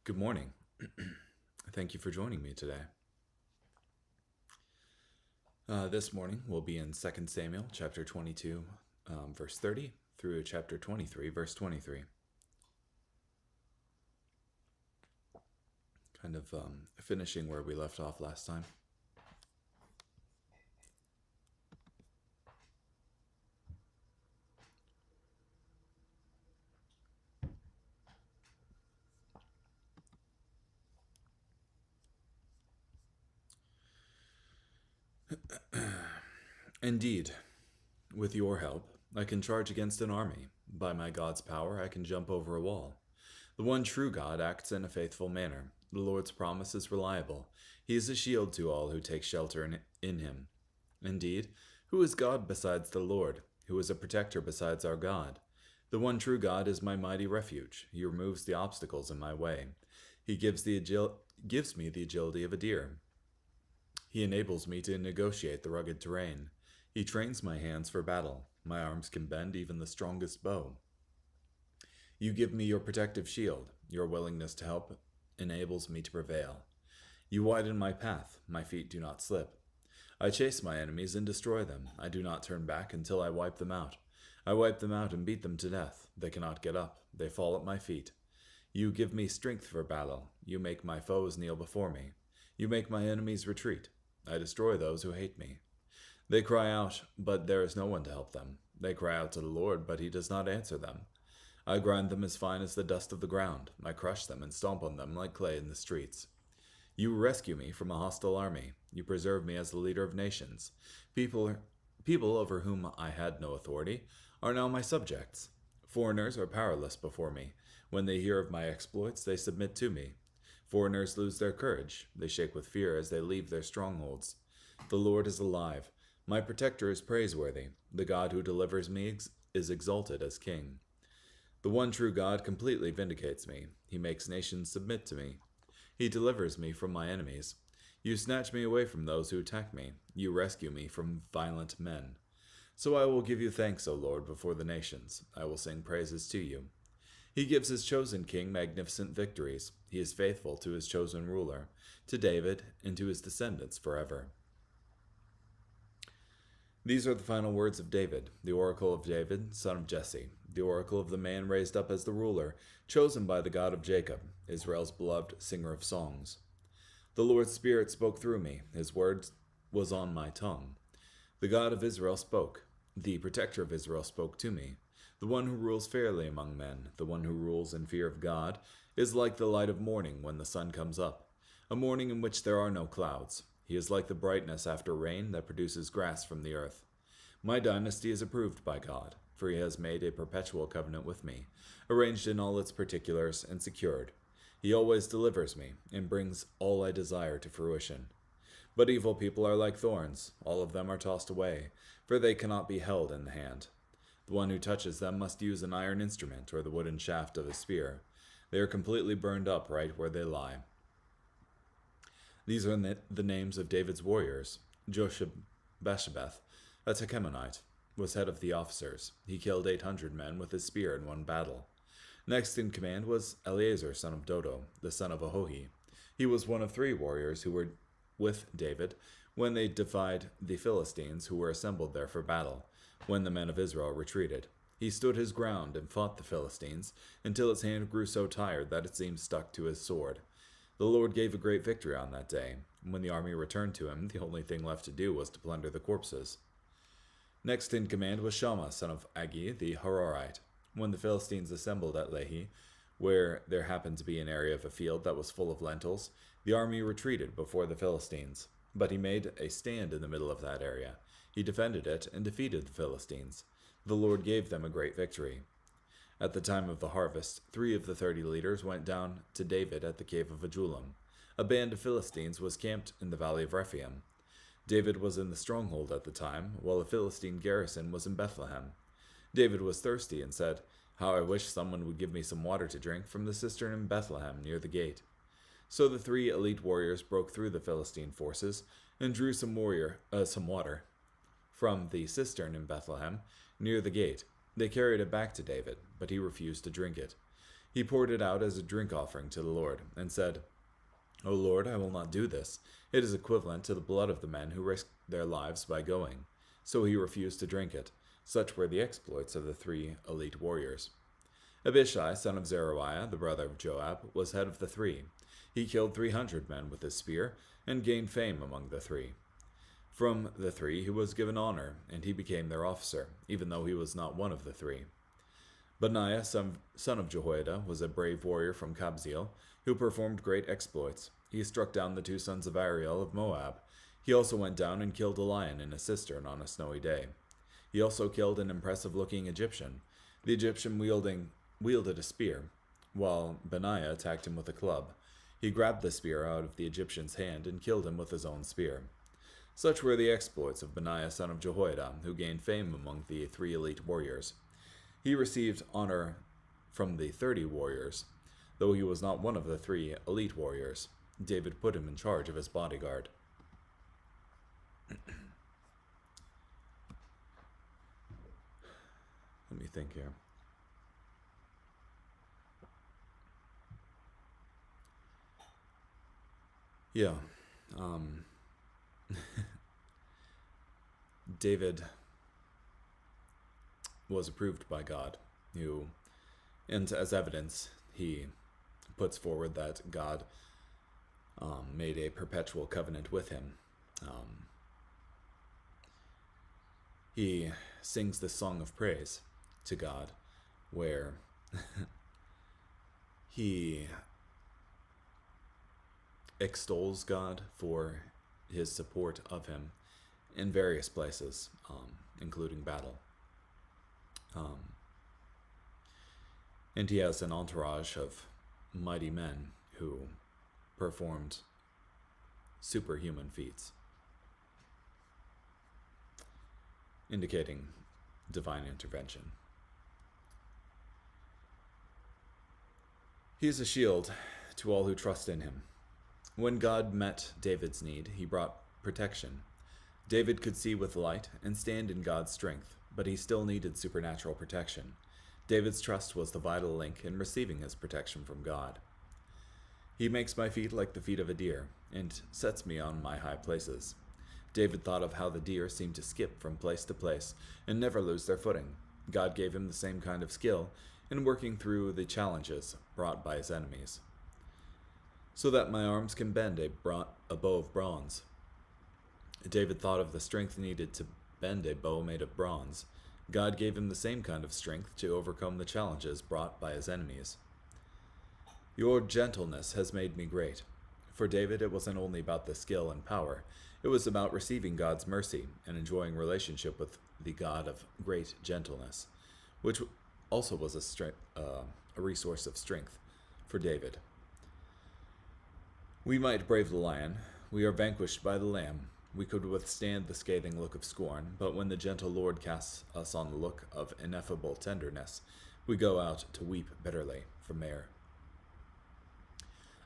Good morning. Thank you for joining me today. This morning we'll be in 2 Samuel chapter 22, verse 30 through chapter 23, verse 23. Kind of finishing where we left off last time. Indeed, with your help, I can charge against an army. By my God's power, I can jump over a wall. The one true God acts in a faithful manner. The Lord's promise is reliable. He is a shield to all who take shelter in him. Indeed, who is God besides the Lord? Who is a protector besides our God? The one true God is my mighty refuge. He removes the obstacles in my way. He gives me the agility of a deer. He enables me to negotiate the rugged terrain. He trains my hands for battle. My arms can bend even the strongest bow. You give me your protective shield. Your willingness to help enables me to prevail. You widen my path. My feet do not slip. I chase my enemies and destroy them. I do not turn back until I wipe them out. I wipe them out and beat them to death. They cannot get up. They fall at my feet. You give me strength for battle. You make my foes kneel before me. You make my enemies retreat. I destroy those who hate me. They cry out, but there is no one to help them. They cry out to the Lord, but he does not answer them. I grind them as fine as the dust of the ground. I crush them and stomp on them like clay in the streets. You rescue me from a hostile army. You preserve me as the leader of nations. People over whom I had no authority are now my subjects. Foreigners are powerless before me. When they hear of my exploits, they submit to me. Foreigners lose their courage. They shake with fear as they leave their strongholds. The Lord is alive. My protector is praiseworthy. The God who delivers me is exalted as king. The one true God completely vindicates me. He makes nations submit to me. He delivers me from my enemies. You snatch me away from those who attack me. You rescue me from violent men. So I will give you thanks, O Lord, before the nations. I will sing praises to you. He gives his chosen king magnificent victories. He is faithful to his chosen ruler, to David and to his descendants forever. These are the final words of David, the oracle of David, son of Jesse, the oracle of the man raised up as the ruler, chosen by the God of Jacob, Israel's beloved singer of songs. The Lord's Spirit spoke through me. His word was on my tongue. The God of Israel spoke. The protector of Israel spoke to me. The one who rules fairly among men, the one who rules in fear of God, is like the light of morning when the sun comes up, a morning in which there are no clouds. He is like the brightness after rain that produces grass from the earth. My dynasty is approved by God, for he has made a perpetual covenant with me, arranged in all its particulars and secured. He always delivers me and brings all I desire to fruition. But evil people are like thorns. All of them are tossed away, for they cannot be held in the hand. The one who touches them must use an iron instrument or the wooden shaft of a spear. They are completely burned up right where they lie. These are the names of David's warriors. Josheb-Basshebeth, a Tekemonite, was head of the officers. He killed 800 men with his spear in one battle. Next in command was Eleazar, son of Dodo, the son of Ahohi. He was one of 3 warriors who were with David when they defied the Philistines who were assembled there for battle, when the men of Israel retreated. He stood his ground and fought the Philistines until his hand grew so tired that it seemed stuck to his sword. The Lord gave a great victory on that day. When the army returned to him, the only thing left to do was to plunder the corpses. Next in command was Shammah, son of Agi, the Hararite. When the Philistines assembled at Lehi, where there happened to be an area of a field that was full of lentils, the army retreated before the Philistines. But he made a stand in the middle of that area. He defended it and defeated the Philistines. The Lord gave them a great victory. At the time of the harvest, 3 of the 30 leaders went down to David at the cave of Adullam. A band of Philistines was camped in the valley of Rephaim. David was in the stronghold at the time, while a Philistine garrison was in Bethlehem. David was thirsty and said, "How I wish someone would give me some water to drink from the cistern in Bethlehem near the gate." So the 3 elite warriors broke through the Philistine forces and drew some water from the cistern in Bethlehem near the gate. They carried it back to David, but he refused to drink it. He poured it out as a drink offering to the Lord, and said, O Lord, I will not do this. It is equivalent to the blood of the men who risked their lives by going. So he refused to drink it. Such were the exploits of the 3 elite warriors. Abishai, son of Zeruiah, the brother of Joab, was head of the 3. He killed 300 men with his spear, and gained fame among the 3. From the 3 he was given honor, and he became their officer, even though he was not one of the 3. Benaiah, son of Jehoiada, was a brave warrior from Kabzeel, who performed great exploits. He struck down the 2 sons of Ariel of Moab. He also went down and killed a lion in a cistern on a snowy day. He also killed an impressive-looking Egyptian. The Egyptian wielded a spear, while Benaiah attacked him with a club. He grabbed the spear out of the Egyptian's hand and killed him with his own spear. Such were the exploits of Benaiah, son of Jehoiada, who gained fame among the 3 elite warriors. He received honor from the 30 warriors, though he was not one of the 3 elite warriors. David put him in charge of his bodyguard. Let me think here. Yeah. David was approved by God, and as evidence, he puts forward that God made a perpetual covenant with him. He sings this song of praise to God, where he extols God for his support of him in various places, including battle. And he has an entourage of mighty men who performed superhuman feats, indicating divine intervention. He is a shield to all who trust in him. When God met David's need, he brought protection. David could see with light and stand in God's strength, but he still needed supernatural protection. David's trust was the vital link in receiving his protection from God. He makes my feet like the feet of a deer, and sets me on my high places. David thought of how the deer seem to skip from place to place and never lose their footing. God gave him the same kind of skill in working through the challenges brought by his enemies, so that my arms can bend a bow of bronze. David thought of the strength needed to bend a bow made of bronze. God gave him the same kind of strength to overcome the challenges brought by his enemies. Your gentleness has made me great. For David, it wasn't only about the skill and power. It was about receiving God's mercy and enjoying relationship with the God of great gentleness, which also was a resource of strength for David. We might brave the lion. We are vanquished by the lamb. We could withstand the scathing look of scorn, but when the gentle Lord casts us on the look of ineffable tenderness, we go out to weep bitterly from there.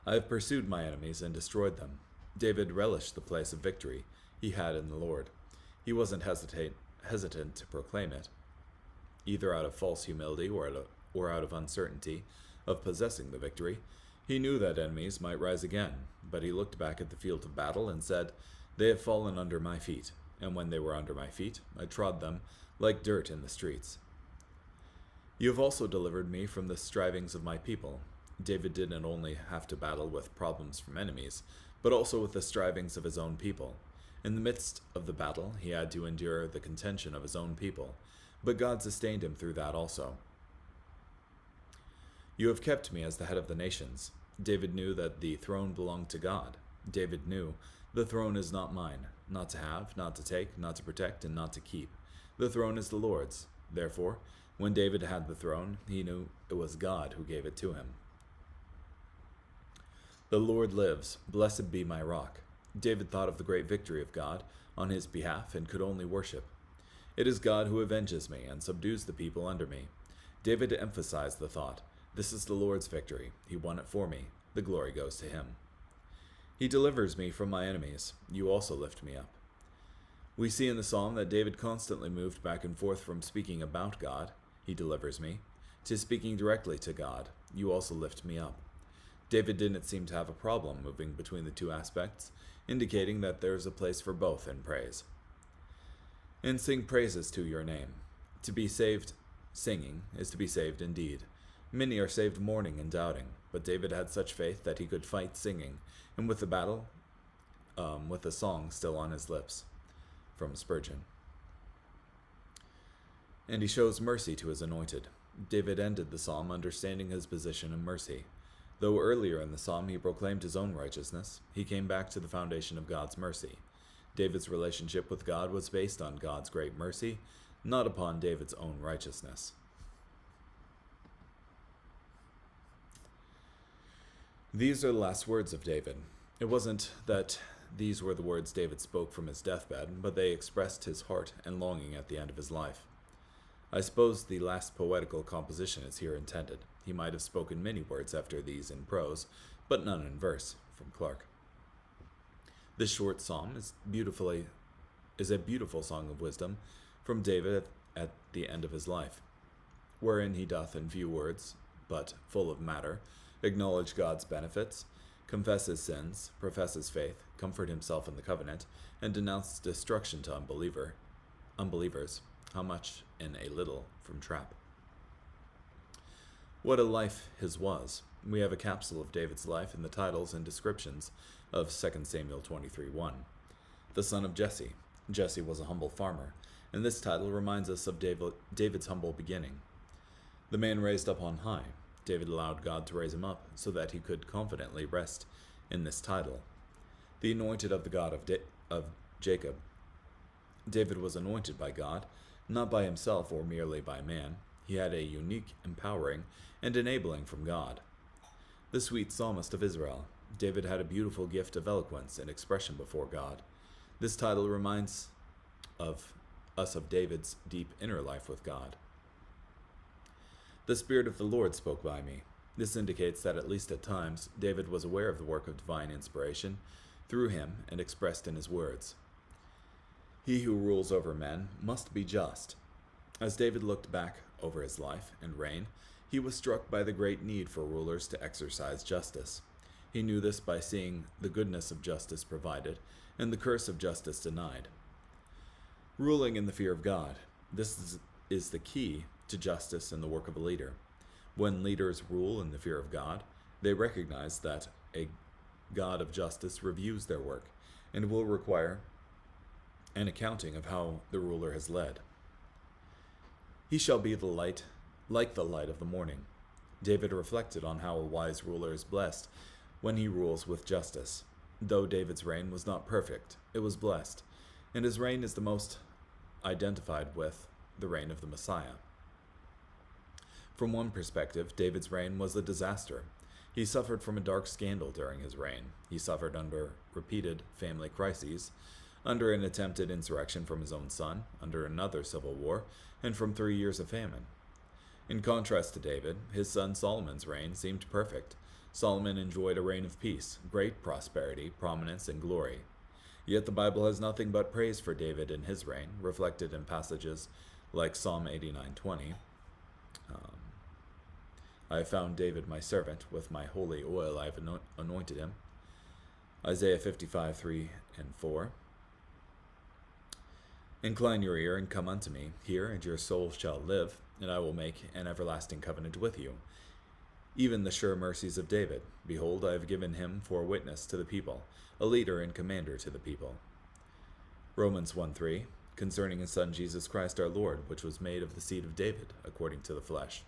I have pursued my enemies and destroyed them. David relished the place of victory he had in the Lord. He wasn't hesitant to proclaim it, either out of false humility or out of uncertainty of possessing the victory. He knew that enemies might rise again, but he looked back at the field of battle and said, "They have fallen under my feet, and when they were under my feet, I trod them like dirt in the streets." You have also delivered me from the strivings of my people. David didn't only have to battle with problems from enemies, but also with the strivings of his own people. In the midst of the battle, he had to endure the contention of his own people, but God sustained him through that also. You have kept me as the head of the nations. David knew that the throne belonged to God. David knew, the throne is not mine, not to have, not to take, not to protect, and not to keep. The throne is the Lord's. Therefore, when David had the throne, he knew it was God who gave it to him. The Lord lives. Blessed be my rock. David thought of the great victory of God on his behalf and could only worship. It is God who avenges me and subdues the people under me. David emphasized the thought, this is the Lord's victory. He won it for me. The glory goes to him. He delivers me from my enemies. You also lift me up. We see in the psalm that David constantly moved back and forth from speaking about God, he delivers me, to speaking directly to God, you also lift me up. David didn't seem to have a problem moving between the two aspects, indicating that there is a place for both in praise. And sing praises to your name. To be saved singing is to be saved indeed. Many are saved mourning and doubting, but David had such faith that he could fight singing, and with the battle, with a song still on his lips. From Spurgeon. And he shows mercy to his anointed. David ended the psalm understanding his position in mercy. Though earlier in the psalm he proclaimed his own righteousness, he came back to the foundation of God's mercy. David's relationship with God was based on God's great mercy, not upon David's own righteousness. These are the last words of David. It wasn't that these were the words David spoke from his deathbed, but they expressed his heart and longing at the end of his life. I suppose the last poetical composition is here intended. He might have spoken many words after these in prose, but none in verse. From Clark. This short psalm is a beautiful song of wisdom from David at the end of his life, wherein he doth in few words, but full of matter, acknowledge God's benefits, confess his sins, profess his faith, comfort himself in the covenant, and denounce destruction to unbelievers, how much in a little from Trapp. What a life his was. We have a capsule of David's life in the titles and descriptions of 2 Samuel 23:1. The son of Jesse. Jesse was a humble farmer, and this title reminds us of David's humble beginning. The man raised up on high. David allowed God to raise him up so that he could confidently rest in this title. The anointed of the God of Jacob. David was anointed by God, not by himself or merely by man. He had a unique empowering and enabling from God. The sweet psalmist of Israel. David had a beautiful gift of eloquence and expression before God. This title reminds us of David's deep inner life with God. The Spirit of the Lord spoke by me. This indicates that at least at times, David was aware of the work of divine inspiration through him and expressed in his words. He who rules over men must be just. As David looked back over his life and reign, he was struck by the great need for rulers to exercise justice. He knew this by seeing the goodness of justice provided and the curse of justice denied. Ruling in the fear of God. This is the key to justice in the work of a leader. When leaders rule in the fear of God, they recognize that a God of justice reviews their work and will require an accounting of how the ruler has led. He shall be the light, like the light of the morning. David reflected on how a wise ruler is blessed when he rules with justice. Though David's reign was not perfect, it was blessed, and his reign is the most identified with the reign of the Messiah. From one perspective, David's reign was a disaster. He suffered from a dark scandal during his reign. He suffered under repeated family crises, under an attempted insurrection from his own son, under another civil war, and from 3 years of famine. In contrast to David, his son Solomon's reign seemed perfect. Solomon enjoyed a reign of peace, great prosperity, prominence, and glory. Yet the Bible has nothing but praise for David in his reign, reflected in passages like Psalm 89:20. I have found David my servant, with my holy oil I have anointed him. Isaiah 55:3-4. Incline your ear and come unto me. Hear, and your soul shall live, and I will make an everlasting covenant with you. Even the sure mercies of David. Behold, I have given him for a witness to the people, a leader and commander to the people. Romans 1:3, concerning his Son Jesus Christ our Lord, which was made of the seed of David, according to the flesh.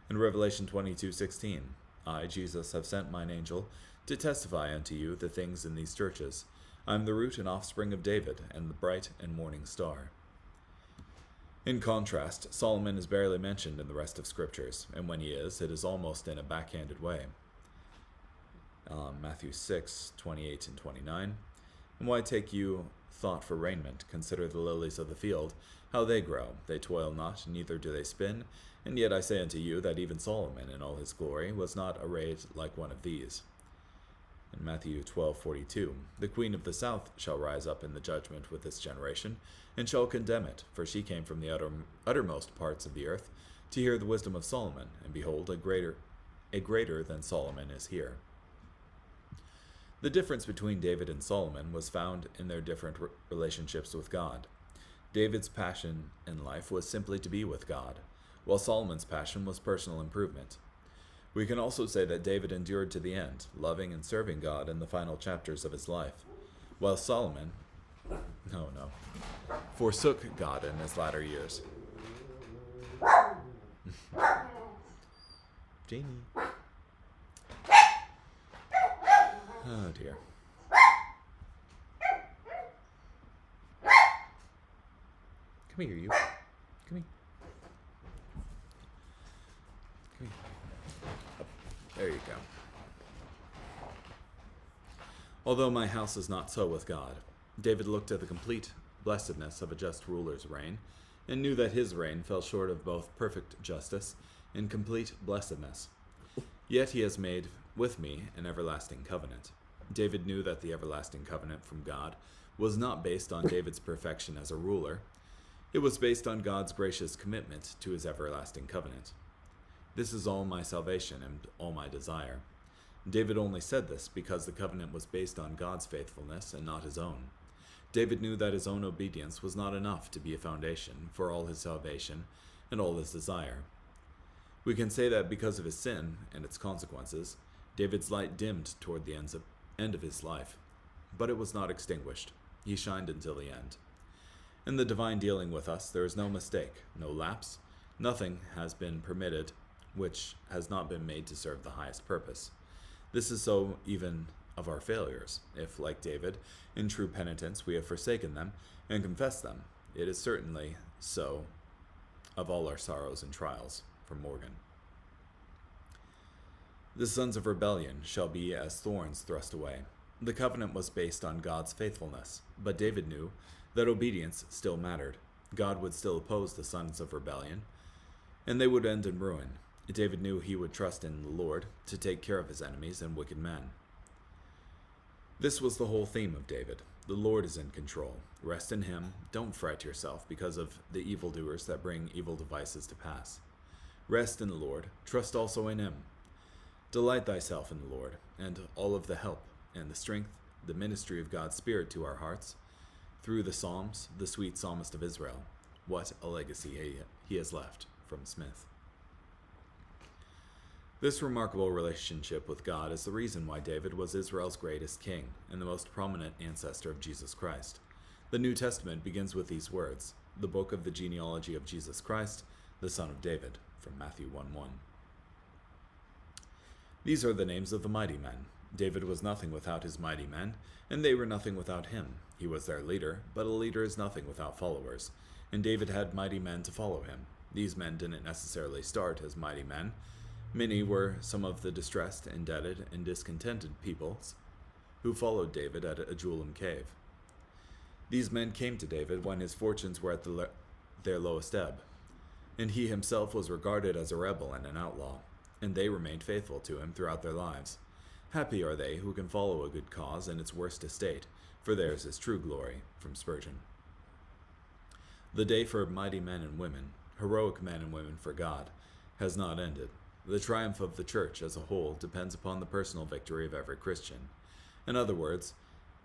And Revelation 22:16, I, Jesus, have sent mine angel to testify unto you the things in these churches. I am the root and offspring of David, and the bright and morning star. In contrast, Solomon is barely mentioned in the rest of scriptures, and when he is, it is almost in a backhanded way. Matthew 6:28-29. And why take you thought for raiment? Consider the lilies of the field, how they grow. They toil not, neither do they spin. And yet I say unto you that even Solomon in all his glory was not arrayed like one of these. In Matthew 12:42, the queen of the south shall rise up in the judgment with this generation, and shall condemn it, for she came from the uttermost parts of the earth to hear the wisdom of Solomon, and behold, a greater a greater than Solomon is here. The difference between David and Solomon was found in their different relationships with God. David's passion in life was simply to be with God, while Solomon's passion was personal improvement. We can also say that David endured to the end, loving and serving God in the final chapters of his life, while Solomon, forsook God in his latter years. Jamie. Oh dear. Come here, you. Come here. Come here. Up. There you go. Although my house is not so with God, David looked at the complete blessedness of a just ruler's reign, and knew that his reign fell short of both perfect justice and complete blessedness. Yet he has made with me an everlasting covenant. David knew that the everlasting covenant from God was not based on David's perfection as a ruler. It was based on God's gracious commitment to his everlasting covenant. This is all my salvation and all my desire. David only said this because the covenant was based on God's faithfulness and not his own. David knew that his own obedience was not enough to be a foundation for all his salvation and all his desire. We can say that because of his sin and its consequences, David's light dimmed toward the end of his life, but it was not extinguished. He shined until the end. In the divine dealing with us, there is no mistake, no lapse. Nothing has been permitted which has not been made to serve the highest purpose. This is so even of our failures. If, like David, in true penitence we have forsaken them and confessed them, it is certainly so of all our sorrows and trials. From Morgan. The sons of rebellion shall be as thorns thrust away. The covenant was based on God's faithfulness, but David knew that obedience still mattered. God would still oppose the sons of rebellion, and they would end in ruin. David knew he would trust in the Lord to take care of his enemies and wicked men. This was the whole theme of David. The Lord is in control. Rest in him. Don't fret yourself because of the evildoers that bring evil devices to pass. Rest in the Lord. Trust also in him. Delight thyself in the Lord, and all of the help and the strength, the ministry of God's Spirit to our hearts, through the Psalms, the sweet psalmist of Israel. What a legacy he has left. From Smith. This remarkable relationship with God is the reason why David was Israel's greatest king and the most prominent ancestor of Jesus Christ. The New Testament begins with these words, the book of the genealogy of Jesus Christ, the son of David, from Matthew 1:1. These are the names of the mighty men. David was nothing without his mighty men, and they were nothing without him. He was their leader, but a leader is nothing without followers, and David had mighty men to follow him. These men didn't necessarily start as mighty men. Many were some of the distressed, indebted, and discontented peoples who followed David at Adullam cave. These men came to David when his fortunes were at their lowest ebb, and he himself was regarded as a rebel and an outlaw, and they remained faithful to him throughout their lives. Happy are they who can follow a good cause in its worst estate, for theirs is true glory. From Spurgeon. The day for mighty men and women, heroic men and women for God, has not ended. The triumph of the church as a whole depends upon the personal victory of every Christian. In other words,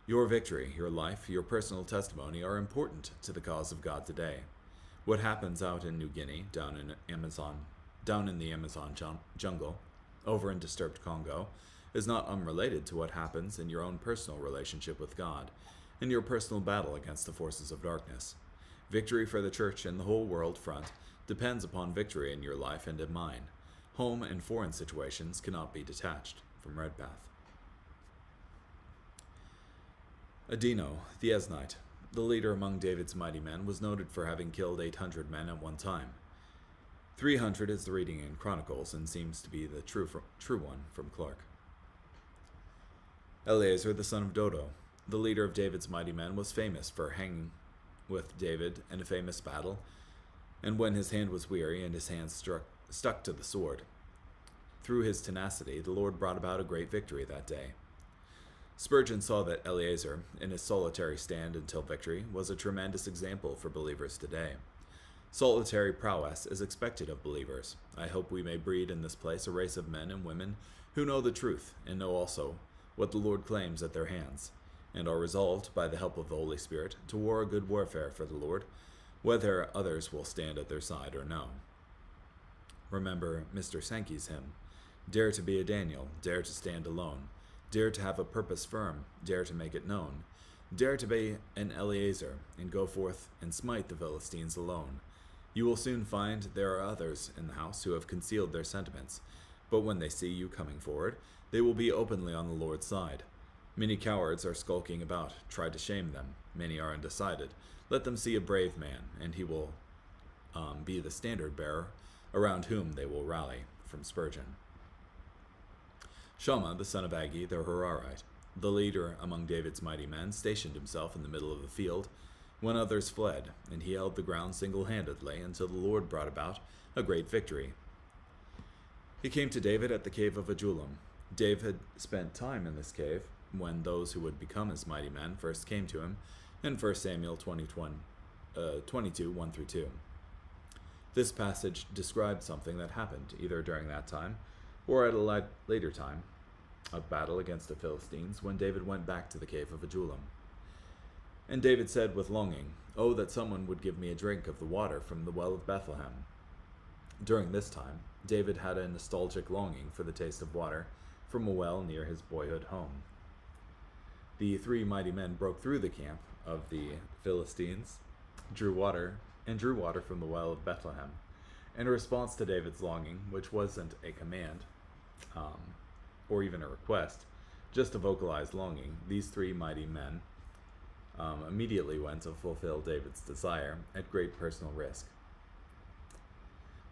your victory, your life, your personal testimony are important to the cause of God today. What happens out in New Guinea, down in the Amazon jungle, over in disturbed Congo, is not unrelated to what happens in your own personal relationship with God, in your personal battle against the forces of darkness. Victory for the church and the whole world front depends upon victory in your life and in mine. Home and foreign situations cannot be detached. From Redpath. Adino, the Esnite, the leader among David's mighty men, was noted for having killed 800 men at one time. 300 is the reading in Chronicles and seems to be the true one from Clark. Eleazar, the son of Dodo, the leader of David's mighty men, was famous for hanging with David in a famous battle, and when his hand was weary and his hand stuck to the sword. Through his tenacity, the Lord brought about a great victory that day. Spurgeon saw that Eleazar, in his solitary stand until victory, was a tremendous example for believers today. Solitary prowess is expected of believers. I hope we may breed in this place a race of men and women who know the truth and know also what the Lord claims at their hands, and are resolved, by the help of the Holy Spirit, to war a good warfare for the Lord, whether others will stand at their side or no. Remember Mr. Sankey's hymn, "Dare to be a Daniel, dare to stand alone, dare to have a purpose firm, dare to make it known, dare to be an Eleazar, and go forth and smite the Philistines alone. You will soon find there are others in the house who have concealed their sentiments, but when they see you coming forward, they will be openly on the Lord's side. Many cowards are skulking about, try to shame them. Many are undecided. Let them see a brave man, and he will be the standard bearer around whom they will rally." From Spurgeon. Shammah, the son of Agee, the Hararite, the leader among David's mighty men, stationed himself in the middle of the field when others fled, and he held the ground single-handedly until the Lord brought about a great victory. He came to David at the cave of Adullam. David spent time in this cave when those who would become his mighty men first came to him in 1 Samuel 22, 1-2. This passage describes something that happened either during that time or at a later time of battle against the Philistines when David went back to the cave of Adullam. And David said with longing, "Oh, that someone would give me a drink of the water from the well of Bethlehem." During this time, David had a nostalgic longing for the taste of water from a well near his boyhood home. The three mighty men broke through the camp of the Philistines, drew water from the well of Bethlehem. In response to David's longing, which wasn't a command, or even a request, just a vocalized longing, these three mighty men immediately went to fulfill David's desire at great personal risk.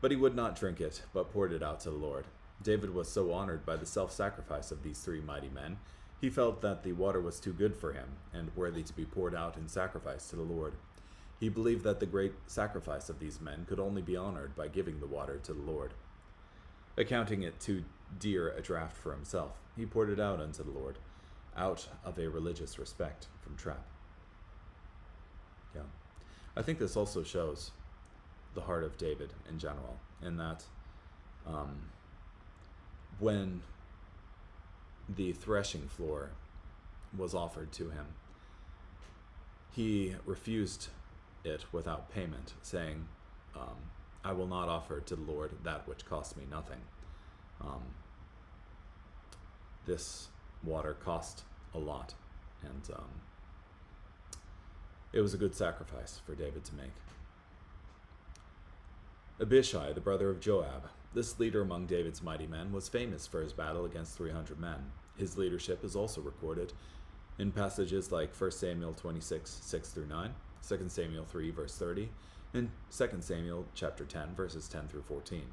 But he would not drink it, but poured it out to the Lord. David was so honored by the self-sacrifice of these three mighty men, he felt that the water was too good for him and worthy to be poured out in sacrifice to the Lord. He believed that the great sacrifice of these men could only be honored by giving the water to the Lord. Accounting it too dear a draught for himself, he poured it out unto the Lord, out of a religious respect from Trapp. Yeah. I think this also shows the heart of David in general, in that when the threshing floor was offered to him, he refused it without payment, saying, "I will not offer to the Lord that which costs me nothing." This water cost a lot, and it was a good sacrifice for David to make. Abishai, the brother of Joab, this leader among David's mighty men, was famous for his battle against 300 men. His leadership is also recorded in passages like 1 Samuel 26, 6-9, 2 Samuel 3, verse 30, and 2 Samuel chapter 10, verses 10-14.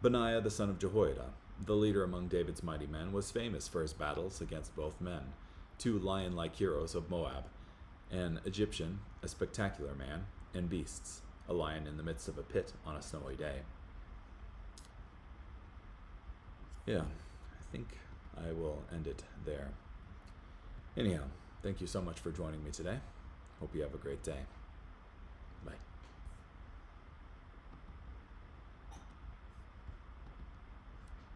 Benaiah, the son of Jehoiada, the leader among David's mighty men, was famous for his battles against both men, two lion-like heroes of Moab, an Egyptian, a spectacular man, and beasts, a lion in the midst of a pit on a snowy day. Yeah, I think I will end it there. Anyhow, thank you so much for joining me today. Hope you have a great day.